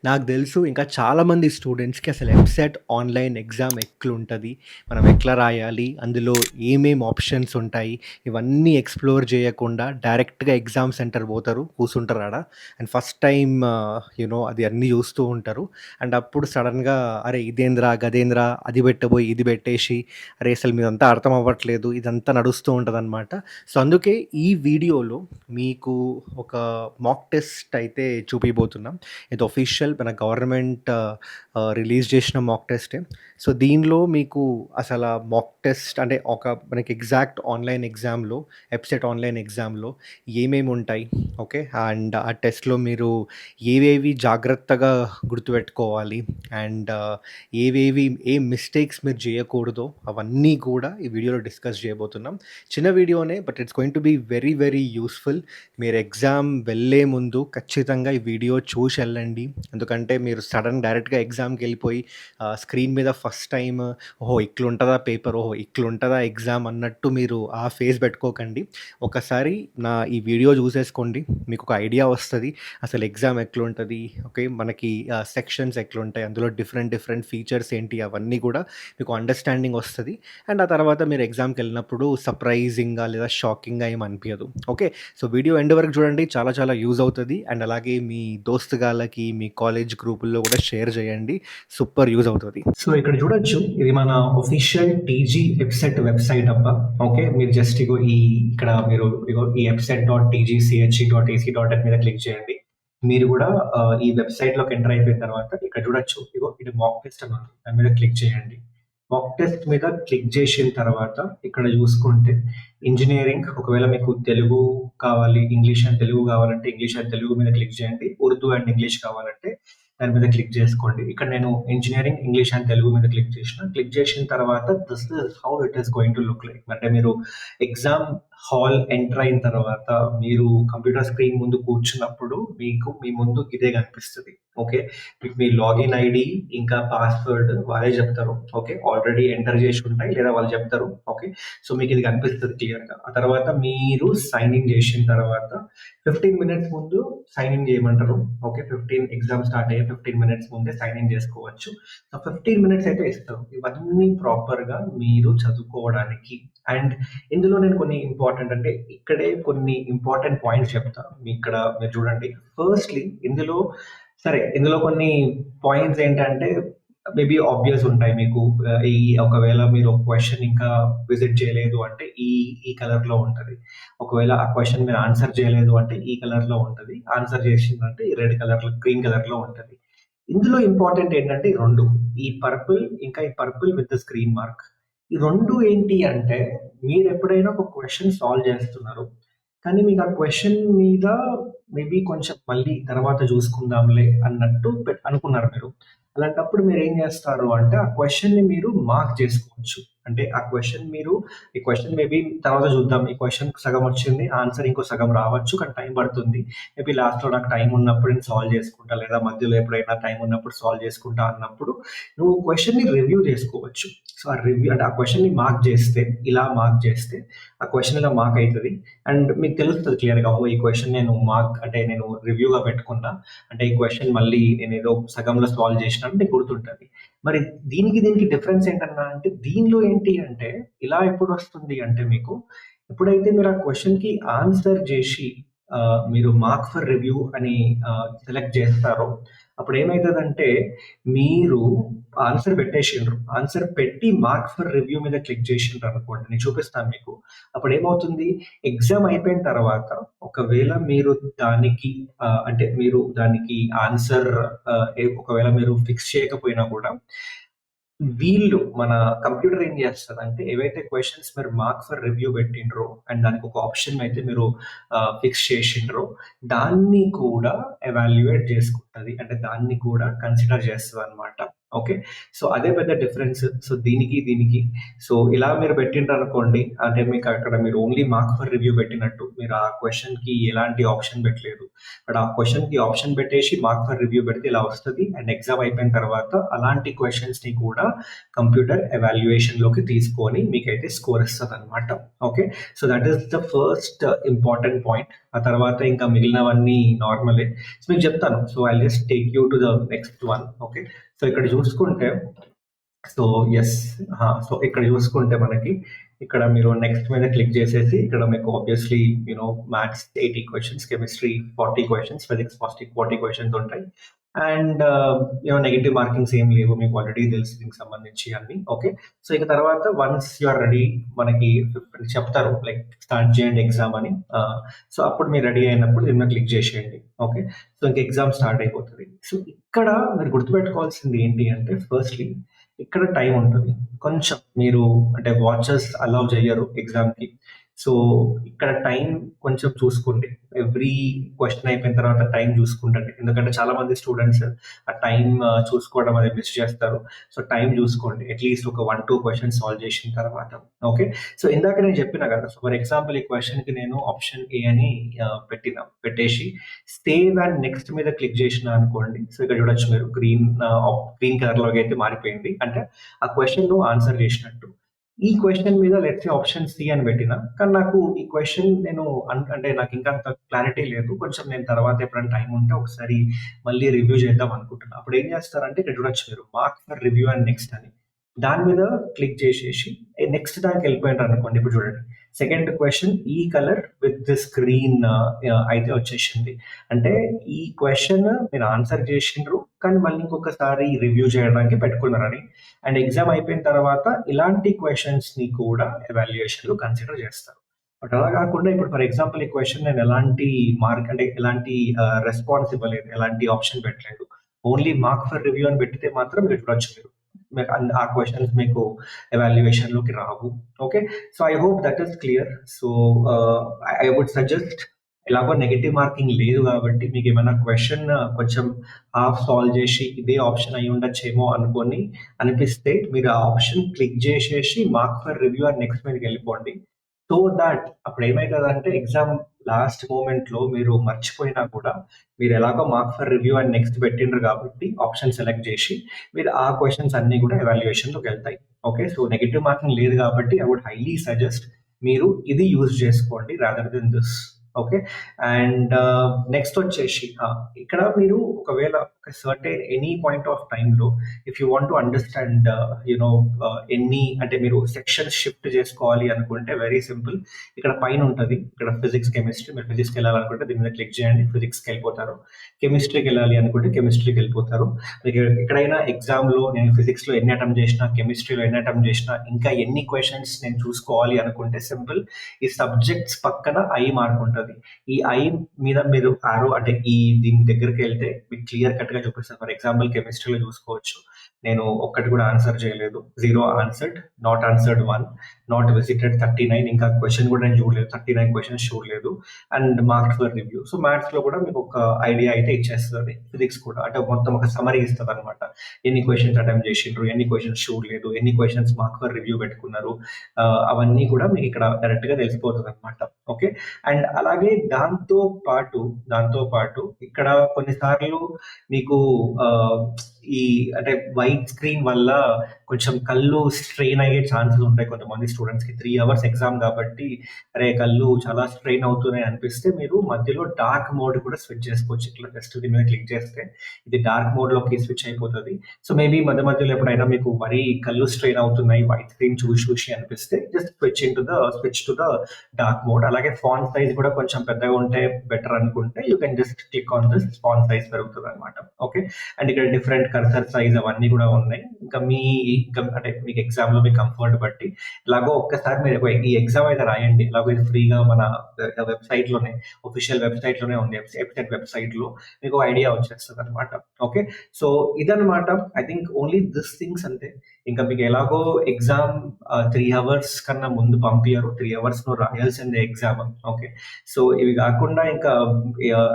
నాకు తెలుసు ఇంకా చాలామంది స్టూడెంట్స్‌కి అసలు ఎంసెట్ ఆన్‌లైన్ ఎగ్జామ్ ఎట్లుంటది? మనం ఎట్లా రాయాలి? అందులో ఏమేం ఆప్షన్స్ ఉంటాయి? ఇవన్నీ ఎక్స్‌ప్లోర్ చేయకుండా డైరెక్ట్‌గా ఎగ్జామ్ సెంటర్ పోతారు. కూర్చుంటారు ఆడ. అండ్ ఫస్ట్ టైమ్ అది అన్నీ చూస్తూ ఉంటారు. అండ్ అప్పుడు సడెన్‌గా అరే! ఇదేందిరా? గదేందిరా? అది పెట్టబోయి ఇది పెట్టేసి అరే! అసలు మీదంతా అర్థం అవ్వట్లేదు. ఇదంతా నడుస్తూ ఉంటదనమాట. సో, అందుకే ఈ వీడియోలో మీకు ఒక మాక్ టెస్ట్ అయితే చూపియబోతున్నాం. ఇది ఒఫీషియల్ మన గవర్నమెంట్ రిలీజ్ చేసిన మాక్ టెస్టే. సో, దీనిలో మీకు అసల మాక్ టెస్ట్ అంటే మనకి ఎగ్జాక్ట్ ఆన్‌లైన్ ఎగ్జామ్‌లో ఎబ్సెట్ ఆన్‌లైన్ ఎగ్జామ్‌లో ఏమేముంటాయి? ఓకే. అండ్ ఆ టెస్ట్‌లో మీరు ఏవేవి జాగ్రత్తగా గుర్తుపెట్టుకోవాలి? అండ్ ఏం మిస్టేక్స్ మీరు చేయకూడదో అవన్నీ కూడా ఈ వీడియోలో డిస్కస్ చేయబోతున్నాం. చిన్న వీడియోనే but it's going to be very, very useful. మీరు ఎగ్జామ్ వెళ్ళే ముందు ఖచ్చితంగా ఈ వీడియో చూసి వెళ్ళండి. ఎందుకంటే మీరు డైరెక్ట్‌గా ఎగ్జామ్‌కెళ్ళిపోయి స్క్రీన్ మీద ఫస్ట్ టైమ్ ఓహో! ఇట్లుంటదా పేపర్, ఓహో! ఇట్లుంటదా ఎగ్జామ్ అన్నట్టు మీరు ఆ ఫేస్ పెట్టుకోకండి. ఒకసారి ఈ వీడియో చూసేసుకోండి. మీకొక ఐడియా వస్తది. అసలు ఎగ్జామ్ ఎట్లుంటది? ఓకే. మనకి సెక్షన్స్ ఎట్లుంటాయి? అందులో డిఫరెంట్, డిఫరెంట్ ఫీచర్స్ ఏంటి? అవన్నీ కూడా మీకు అండర్‌స్టాండింగ్ వస్తది. అండ్ ఆ తర్వాత మీరు ఎగ్జామ్‌కెళ్ళినప్పుడు సర్ప్రైజింగ్‌గా లేదా షాకింగ్‌గా ఏమి అనిపియదు. ఓకే. సో, వీడియో ఎండ్ వరకు చూడండి. చాలా చాలా యూజ్ అవుతది. అండ్ అలాగే మీ దోస్తుగాళ్ళకి, మీ కాలేజ్ గ్రూపుల్లో కూడా షేర్ చేయండి. సూపర్ యూజ్ అవుతది. సో, ఇక్కడ చూడొచ్చు. ఇది మన ఆఫీషియల్ టీజీ వెబ్‌సైట్ అబ్బా! ఓకే. మీరు జస్ట్ ఇక్కడ మీరు ఈ website.tgche.ac.in మీద క్లిక్ చేయండి. మీరు కూడా ఈ వెబ్‌సైట్‌లోకి ఎంటర్ అయిపోయిన తర్వాత ఇక్కడ చూడొచ్చు. ఇది మాక్ టెస్ట్ అని ఉంది. దాని మీద క్లిక్ చేయండి. మాక్ టెస్ట్ మీద క్లిక్ చేసిన తర్వాత ఇక్కడ చూసుకుంటే ఇంజినీరింగ్ ఒకవేళ మీకు తెలుగు కావాలి, ఇంగ్లీష్ అండ్ తెలుగు కావాలంటే ఇంగ్లీష్ అండ్ తెలుగు మీద క్లిక్ చేయండి. ఉర్దూ అండ్ ఇంగ్లీష్ కావాలంటే దాని మీద క్లిక్ చేసుకోండి. ఇక్కడ నేను ఇంజినీరింగ్, ఇంగ్లీష్ అండ్ తెలుగు మీద క్లిక్ చేసిన. క్లిక్ చేసిన తర్వాత this is how it is going to look like. అంటే మీరు ఎగ్జామ్ హాల్ ఎంటర్ అయిన తర్వాత మీరు కంప్యూటర్ స్క్రీన్ ముందు కూర్చున్నప్పుడు మీకు మీ ముందు ఇదే కనిపిస్తది. ఓకే. మీకు మీ లాగిన్ ఐడీ ఇంకా పాస్వర్డ్ వాళ్ళే చెప్తారు. ఓకే. ఆల్రెడీ ఎంటర్ చేసి ఉంటాయి లేదా వాళ్ళు చెప్తారు. ఓకే. సో, మీకు ఇది కనిపిస్తది క్లియర్‌గా. ఆ తర్వాత మీరు సైన్ ఇన్ చేసిన తర్వాత 15 మినిట్స్ ముందు సైన్ ఇన్ చేయమంటారు. ఓకే. ఎగ్జామ్ స్టార్ట్ అయ్యే 15 మినిట్స్ ముందే సైన్ ఇన్ చేసుకోవచ్చు. సో, 15 మినిట్స్ అయితే ఇస్తారు. ఇవన్నీ ప్రాపర్‌గా మీరు చదువుకోవడానికి. అండ్ ఇందులో నేను కొన్ని అంటే ఇక్కడే కొన్ని ఇంపార్టెంట్ పాయింట్స్ చెప్తా. మీరు చూడండి. ఫస్ట్‌లీ ఇందులో కొన్ని పాయింట్స్ ఏంటంటే మేబీ ఆబ్వియస్ ఉంటాయి మీకు. ఒకవేళ మీరు ఒక క్వెషన్ ఇంకా విజిట్ చేయలేదు అంటే ఈ కలర్‌లో ఉంటది. ఒకవేళ ఆ క్వెషన్ మీరు ఆన్సర్ చేయలేదు అంటే ఈ కలర్‌లో ఉంటది. ఆన్సర్ చేసిందంటే ఈ గ్రీన్ కలర్‌లో ఉంటది. ఇందులో ఇంపార్టెంట్ ఏంటంటే ఈ 2 ఈ purple with the screen mark. ఈ 2 ఏంటి అంటే మీరెప్పుడైనా ఒక క్వెషన్ సాల్వ్ చేస్తున్నారు. కానీ మీకు ఆ క్వెషన్ మీద మేబీ కొంచెం మళ్ళీ తర్వాత చూసుకుందాంలే అన్నట్టు అనుకున్నారు మీరు. అలాంటప్పుడు మీరేం చేస్తారు అంటే ఆ క్వెషన్‌ని మీరు మార్క్ చేసుకోవచ్చు. అంటే ఈ క్వెషన్ మేబీ తర్వాత చూద్దాం. ఈ క్వెషన్ సగం వచ్చింది. ఆన్సర్ ఇంకో సగం రావచ్చు. కానీ టైం పడుతుంది. మేబీ లాస్ట్‌లో నాకు టైం ఉన్నప్పుడు నేను సాల్వ్ చేసుకుంటా. లేదా మధ్యలో ఎప్పుడైనా టైం ఉన్నప్పుడు సాల్వ్ చేసుకుంటా అన్నప్పుడు నువ్వు క్వెషన్‌ని రివ్యూ చేసుకోవచ్చు. సో, ఆ రివ్యూ అంటే ఆ క్వెషన్‌ని మార్క్ చేస్తే ఆ క్వెషన్ ఇలా మార్క్ అయితది. అండ్ మీకు తెలుస్తది క్లియర్‌గా. ఓహ్! ఈ క్వెషన్ నేను రివ్యూగా పెట్టుకున్నా. అంటే ఈ క్వెషన్ మళ్ళీ నేనేదో సగంలో సాల్వ్ చేసినా అంటే గుర్తుంటది. మరి దీనికి డిఫరెన్స్ ఏంటన్నా అంటే దీనిలో ఏంటి అంటే ఇలా ఎప్పుడొస్తుంది అంటే మీకు ఎప్పుడైతే మీరు ఆ క్వెషన్‌కి ఆన్సర్ జేసి మీరు మార్క్ ఫర్ రివ్యూ అని సెలెక్ట్ చేస్తారో అప్పుడేమైతదంటే మీరు ఆన్సర్ పెట్టేసిండ్రు. ఆన్సర్ పెట్టి మార్క్ ఫర్ రివ్యూ మీద క్లిక్ చేసిండ్రనుకోండి. నేను చూపిస్తాను మీకు. అప్పుడేమవుతుంది ఎగ్జామ్ అయిపోయిన తర్వాత ఒకవేళ మీరు దానికి అంటే మీరు దానికి ఆన్సర్ ఒకవేళ మీరు ఫిక్స్ చేయకపోయినా కూడా మన కంప్యూటర్ ఏం చేస్తదంటే ఏవైతే క్వెషన్స్ మీరు మార్క్ ఫర్ రివ్యూ పెట్టిండ్రో అండ్ దానికి ఒక ఆప్షన్ అయితే మీరు ఫిక్స్ చేసిండ్రో దాన్ని కూడా ఎవాల్యుయేట్ చేసుకుంటది. అంటే దాన్ని కూడా కన్సిడర్ చేస్తదనమాట. ఓకే. సో, అదే పెద్ద డిఫరెన్స్. సో, దీనికి. సో, ఇలా మీరు పెట్టిండ్రనుకోండి అంటే మీకు అక్కడ మీరు ఓన్లీ మార్క్ ఫర్ రివ్యూ పెట్టినట్టు. మీరు ఆ క్వెషన్‌కి ఎలాంటి ఆప్షన్ పెట్టలేదు. బట్ ఆ క్వెషన్‌కి ఆప్షన్ పెట్టేసి మార్క్ ఫర్ రివ్యూ పెడితే ఇలా వస్తది. అండ్ ఎగ్జామ్ అయిపోయిన తర్వాత అలాంటి క్వెషన్స్‌ని కూడా కంప్యూటర్ ఎవాల్యుయేషన్‌లోకి తీసుకొని మీకైతే స్కోర్ ఇస్తదనమాట. Okay. So, that is the first important point. ఆ తర్వాత ఇంకా మిగిలినవన్నీ నార్మలే. సో మీకు చెప్తాను. So I just take you to the next one. Okay. So ఇక్కడ చూసుకుంటే సో యెస్. సో ఇక్కడ చూసుకుంటే మనకి ఇక్కడ మీరు నెక్స్ట్ మీద క్లిక్ చేసేసి ఇక్కడ మీకు obviously maths 80 questions, chemistry 40 questions, physics 40 questions ఉంటాయి. అండ్ నెగెటివ్ మార్కింగ్స్ ఏం లేవు. మీకు ఆల్రెడీ తెలుసు దీనికి సంబంధించి అన్ని. ఓకే. సో ఇక తర్వాత వన్స్ యు ఆర్ రెడీ మనకి చెప్తారు లైక్ స్టార్ట్ చేయండి ఎగ్జామ్ అని. సో అప్పుడు మీరు రెడీ అయినప్పుడు దీని మీద క్లిక్ చేసేయండి. ఓకే. సో ఇంక ఎగ్జామ్ స్టార్ట్ అయిపోతుంది. సో ఇక్కడ మీరు గుర్తుపెట్టుకోవాల్సింది ఏంటి అంటే ఫస్ట్‌లీ ఇక్కడ టైం ఉంటది. కొంచెం మీరు అంటే వాచెస్ అలౌ చెయ్యరు ఎగ్జామ్‌కి. సో ఇక్కడ టైం కొంచెం చూసుకోండి. ఎవ్రీ క్వెషన్ అయిపోయిన తర్వాత టైం చూసుకుంటండి. ఎందుకంటే చాలా మంది స్టూడెంట్స్ ఆ టైం చూసుకోవడం అది మిస్ చేస్తారు. సో టైం చూసుకోండి. అట్‌లీస్ట్ ఒక 1, 2 క్వెషన్స్ సాల్వ్ చేసిన తర్వాత. ఓకే. సో ఇందాక నేను చెప్పినా కదా! సో ఫర్ ఎగ్జాంపుల్ ఈ క్వెషన్‌కి నేను ఆప్షన్ ఏ అని పెట్టేసి సేవ్ అండ్ నెక్స్ట్ మీద క్లిక్ చేసినా అనుకోండి. సో ఇక్కడ చూడొచ్చు మీరు గ్రీన్ కలర్‌లోకి అయితే మారిపోయింది. అంటే ఆ క్వెషన్‌ను ఆన్సర్ చేసినట్టు. ఈ క్వెషన్ మీద లెట్స్ సే ఆప్షన్ సి అని పెట్టినా. కానీ నాకు ఈ క్వెషన్ నేను అంటే నాకు ఇంకా అంత క్లారిటీ లేదు. కొంచెం నేను తర్వాత ఎప్పుడైనా టైం ఉంటే ఒకసారి మళ్ళీ రివ్యూ చేద్దాం అనుకుంటున్నా. అప్పుడు ఏం చేస్తారంటే ఇక్కడ చూడొచ్చు మీరు mark for review and next అని. దాని మీద క్లిక్ చేసేసి నెక్స్ట్ దానికి వెళ్ళిపోయినారు అనుకోండి. ఇప్పుడు చూడండి. సెకండ్ క్వెషన్ ఈ కలర్ విత్ దిస్ గ్రీన్ అయితే వచ్చేసింది. అంటే ఈ క్వెషన్ మీరు ఆన్సర్ చేసిండ్రు. కానీ మళ్ళీ ఇంకొకసారి రివ్యూ చేయడానికి పెట్టుకున్నారని. అండ్ ఎగ్జామ్ అయిపోయిన తర్వాత ఇలాంటి క్వెషన్స్‌ని కూడా ఎవాల్యుయేషన్‌లో కన్సిడర్ చేస్తారు. బట్ అలా కాకుండా ఇప్పుడు ఫర్ ఎగ్జాంపుల్ ఈ క్వెషన్ నేను ఎలాంటి మార్క్ అంటే ఎలాంటి రెస్పాన్స్ ఇవ్వలేదు. ఎలాంటి ఆప్షన్ పెట్టలేదు. ఓన్లీ మార్క్ ఫర్ రివ్యూ అని పెట్టితే మాత్రం మీరు చూడొచ్చు మీరు. ఆ క్వెషన్స్ మీకు ఎవాల్యుయేషన్‌లోకి రావు. Okay. So I hope that is clear. So I would suggest ఎలాగో నెగెటివ్ మార్కింగ్ లేదు కాబట్టి మీకేమైనా క్వెషన్ కొంచెం హాఫ్ సాల్వ్ చేసి ఇదే ఆప్షన్ అయ్యి ఉండొచ్చేమో అనిపిస్తే మీరు ఆ ఆప్షన్ క్లిక్ చేసేసి mark for review and next మీదకెళ్ళిపోండి. సో థాట్ అప్పుడు ఏమైతదంటే ఎగ్జామ్ లాస్ట్ మూమెంట్‌లో మీరు మర్చిపోయినా కూడా మీరు ఎలాగో mark for review and next పెట్టిండ్రు కాబట్టి ఆప్షన్ సెలెక్ట్ చేసి మీరు ఆ క్వెషన్స్ అన్నీ కూడా ఎవాల్యుయేషన్‌లోకెళ్తాయి. ఓకే. సో నెగెటివ్ మార్కింగ్ లేదు కాబట్టి ఐ వుడ్ హైలీ సజెస్ట్ మీరు ఇది యూజ్ చేసుకోండి rather than this. Okay. And next వచ్చేసి ఇక్కడ మీరు ఒకవేళ ఒక సర్టెన్ ఎనీ పాయింట్ ఆఫ్ టైమ్‌లో if you want to understand ఎన్ని అంటే మీరు సెక్షన్స్ షిఫ్ట్ చేసుకోవాలి అనుకుంటే వెరీ సింపుల్. ఇక్కడ పైన ఉంటది. ఇక్కడ ఫిజిక్స్, కెమిస్ట్రీ. మీరు ఫిజిక్స్‌కి వెళ్ళాలనుకుంటే దీని మీద క్లిక్ చేయండి. ఫిజిక్స్‌కి వెళ్ళిపోతారు. కెమిస్ట్రీకి వెళ్ళాలి అనుకుంటే కెమిస్ట్రీకి వెళ్ళిపోతారు. మీకు ఎక్కడైనా ఎగ్జామ్‌లో నేను ఫిజిక్స్‌లో ఎన్ని అటెంప్ట్ చేసినా, కెమిస్ట్రీలో ఎన్ని అటెంప్ట్ చేసినా, ఇంకా ఎన్ని క్వెషన్స్ నేను చూసుకోవాలి అనుకుంటే సింపుల్ ఈ సబ్జెక్ట్స్ పక్కన ఐ మార్క్ ఉంటది. ఈ ఐ మీద మీరు ఆరో అంటే దీని దగ్గరికి వెళ్తే మీకు క్లియర్ కట్ గా చూపిస్తారు. ఫర్ ఎగ్జాంపుల్ కెమిస్ట్రీలో చూసుకోవచ్చు. నేను ఒక్కటి కూడా ఆన్సర్ చేయలేదు. 0 answered, not answered 1, not visited 39. ఇంకా క్వెషన్ కూడా నేను చూడలేదు. 39 క్వెషన్స్ చూడలేదు. And marks for review. So maths లో కూడా మీకు ఒక ఐడియా అయితే ఇచ్చేస్తుంది. ఫిజిక్స్ కూడా అంటే మొత్తం ఒక సమరీ ఇస్తుంది అనమాట. ఎన్ని క్వెషన్స్ అటెంప్ట్ చేసిండ్రు, ఎన్ని క్వెషన్స్ చూడలేదు, ఎన్ని క్వెషన్స్ మార్క్ ఫర్ రివ్యూ పెట్టుకున్నారు, అవన్నీ కూడా మీకు ఇక్కడ డైరెక్ట్ గా తెలిసిపోతుంది అనమాట. ఓకే. అండ్ అలాగే దాంతో పాటు ఇక్కడ కొన్నిసార్లు మీకు ఈ అంటే వైట్ స్క్రీన్ వల్ల కొంచెం కళ్ళు స్ట్రెయిన్ అయ్యే ఛాన్సెస్ ఉంటాయి కొంతమంది స్టూడెంట్స్‌కి. 3 అవర్స్ ఎగ్జామ్ కాబట్టి అరే! కళ్ళు చాలా స్ట్రెయిన్ అవుతున్నాయి అనిపిస్తే మీరు మధ్యలో డార్క్ మోడ్ కూడా స్విచ్ చేసుకోవచ్చు. ఇట్లా జస్ట్ దీని మీద క్లిక్ చేస్తే ఇది డార్క్ మోడ్‌లోకి స్విచ్ అయిపోతది. సో మేబీ మధ్యలో ఎప్పుడైనా మీకు మరీ కళ్ళు స్ట్రెయిన్ అవుతున్నాయి వైట్ స్క్రీన్ చూసి అనిపిస్తే just switch to the dark mode. అలాగే ఫాంట్ సైజ్ కూడా కొంచెం పెద్దగా ఉంటే బెటర్ అనుకుంటే you can just click on this. Font size పెరుగుతదనమాట. ఓకే. అండ్ ఇక్కడ డిఫరెంట్ కర్సర్ సైజ్ అవన్నీ కూడా ఉన్నాయి. ఇంకా అంటే మీకు ఎగ్జామ్‌లో మీ కంఫర్ట్ బట్టి ఎలాగో ఒక్కసారి మీరు ఈ ఎగ్జామ్ అయితే రాయండి. ఎలాగో ఇది ఫ్రీగా మన వెబ్‌సైట్‌లోనే ఆఫీషియల్ వెబ్‌సైట్‌లోనే ఉంది. ఎఫ్‌సెట్ వెబ్‌సైట్‌లో మీకు ఐడియా వచ్చేస్తదనమాట. ఓకే. సో ఇదనమాట. I think only this things అంతే. ఇంకా మీకు ఎలాగో ఎగ్జామ్ 3 అవర్స్ కన్నా ముందు పంపియరు. 3 అవర్స్‌లో రాయాల్సిందే ఎగ్జామ్. ఓకే. సో ఇవి కాకుండా ఇంకా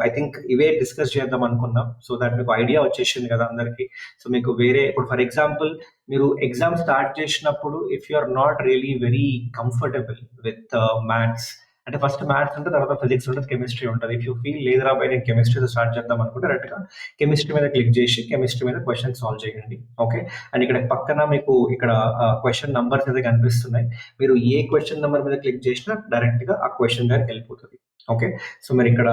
ఐ థింక్ ఇవే డిస్కస్ చేద్దాం అనుకున్నాం. సో దట్ మీకు ఐడియా వచ్చేసింది కదా అందరికి. సో మీకు వేరే ఇప్పుడు ఫర్ ఎగ్జాంపుల్ మీరు ఎగ్జామ్ స్టార్ట్ చేసినప్పుడు if you are not really very comfortable with maths అంటే ఫస్ట్ మ్యాథ్స్ ఉంటుంది, తర్వాత ఫిజిక్స్ ఉంటుంది, కెమిస్ట్రీ ఉంటుంది. ఇఫ్ యూ ఫీల్ లేదురా బై నేను కెమిస్ట్రీతో స్టార్ట్ చేద్దాం అనుకుంటే డైరెక్ట్‌గా కెమిస్ట్రీ మీద క్లిక్ చేసి కెమిస్ట్రీ మీద క్వెషన్ సాల్వ్ చేయండి. ఓకే. అండ్ ఇక్కడ పక్కన మీకు ఇక్కడ క్వెషన్ నంబర్స్ అయితే కనిపిస్తున్నాయి. మీరు ఏ క్వెషన్ నంబర్ మీద క్లిక్ చేసినా డైరెక్ట్‌గా ఆ క్వెషన్ దగ్గరికి వెళ్ళిపోతది. ఓకే. సో మీరిక్కడ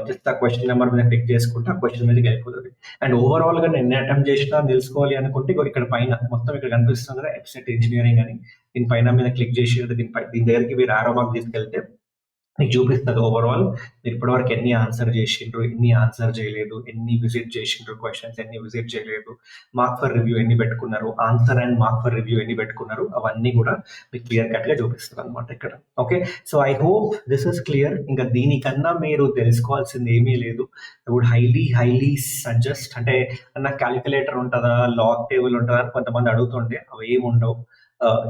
జస్ట్ ఆ క్వెషన్ నంబర్ మీద క్లిక్ చేసుకుంటే ఆ క్వెషన్ మీదకి వెళ్ళిపోతది. అండ్ ఓవరాల్‌గా నేను ఎన్ని అటెంప్ట్ చేసినా అని తెలుసుకోవాలి అనుకుంటే ఇగో ఇక్కడ పైన మొత్తం ఇక్కడ కనిపిస్తుంది కదా! ఎఫ్‌సెట్ ఇంజినీరింగ్ అని. దీని పైన మీద క్లిక్ చేసి దీని దగ్గరికి మీరు యారో మార్క్ తీసుకెళ్తే మీకు చూపిస్తది ఓవరాల్ మీరు ఇప్పటివరకు ఎన్ని ఆన్సర్ చేసిండ్రు, ఎన్ని ఆన్సర్ చేయలేదు, ఎన్ని విజిట్ చేసిండ్రు క్వెషన్స్, ఎన్ని విజిట్ చేయలేదు, మార్క్ ఫర్ రివ్యూ ఎన్ని పెట్టుకున్నారు, answer and mark for review ఎన్ని పెట్టుకున్నారు, అవన్నీ కూడా మీకు క్లియర్ కట్‌గా చూపిస్తదనమాట ఇక్కడ. Okay. So I hope this is clear. ఇంకా దీనికన్నా మీరు తెలుసుకోవాల్సింది ఏమీ లేదు. ఐ వుడ్ హైలీ సజెస్ట్ అంటే నాకు కాలిక్యులేటర్ ఉంటదా? లాగ్ టేబుల్ ఉంటదా? అని కొంతమంది అడుగుతుండే అవేమి ఉండవు.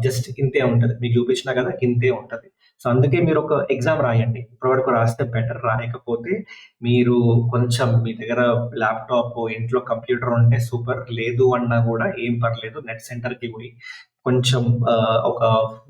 జస్ట్ ఇంతే ఉంటది. మీకు చూపించినా కదా! ఇంతే ఉంటది. సో అందుకే మీరు ఒక ఎగ్జామ్ రాయండి. ఇప్పటివరకు రాస్తే బెటర్. రాయకపోతే మీరు కొంచెం మీ దగ్గర ల్యాప్‌టాప్, ఇంట్లో కంప్యూటర్ ఉంటే సూపర్. లేదు అన్నా గూడా ఏం పర్లేదు. నెట్ సెంటర్‌కి పోయి కొంచెం ఒక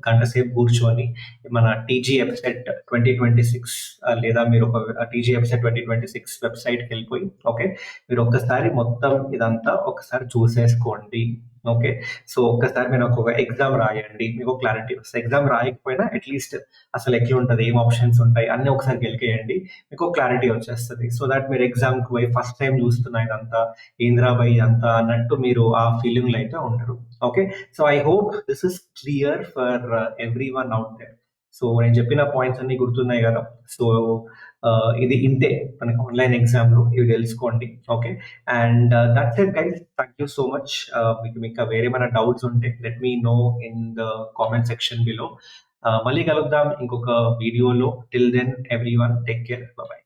గంట సేపు కూర్చొని మన టీజీ ఎఫ్‌సెట్ 2026 లేదా మీరు ఒక టీజీ ఎఫ్‌సెట్ 2026 వెబ్‌సైట్‌కెళ్ళిపోయి ఓకే. మీరు ఒక్కసారి మొత్తం ఇదంతా ఒకసారి చూసేసుకోండి. ఓకే. సో ఒక్కసారి మీరు ఒక ఎగ్జామ్ రాయండి. మీకు క్లారిటీ వస్తది. ఎగ్జామ్ రాయకపోయినా అట్‌లీస్ట్ అసలు ఎట్లుంటది? ఏం ఆప్షన్స్ ఉంటాయి? అన్నీ ఒకసారి గెలికేయండి. మీకు క్లారిటీ వచ్చేస్తది. సో దట్ మీరు ఎగ్జామ్‌కి పోయి ఫస్ట్ టైమ్ చూస్తున్నా ఇదంతా, ఏందిరా భయ్ ఇదంతా అన్నట్టు మీరు ఆ ఫీలింగ్‌లో అయితే ఉండరు. Okay. So I hope this is clear for everyone out there. So నేను చెప్పిన పాయింట్స్ అన్నీ గుర్తున్నాయి గదా! సో ఇది ఇంతే మనకు ఆన్‌లైన్ ఎగ్జామ్‌లు ఇవి తెలుసుకోండి. Okay. And that's it guys. Thank you so much. మీకు ఇంకా వేరేమైనా డౌట్స్ ఉంటే let me know in the comment section below. మళ్ళీ కలుద్దాం ఇంకొక వీడియోలో. Till then everyone take care. Bye by.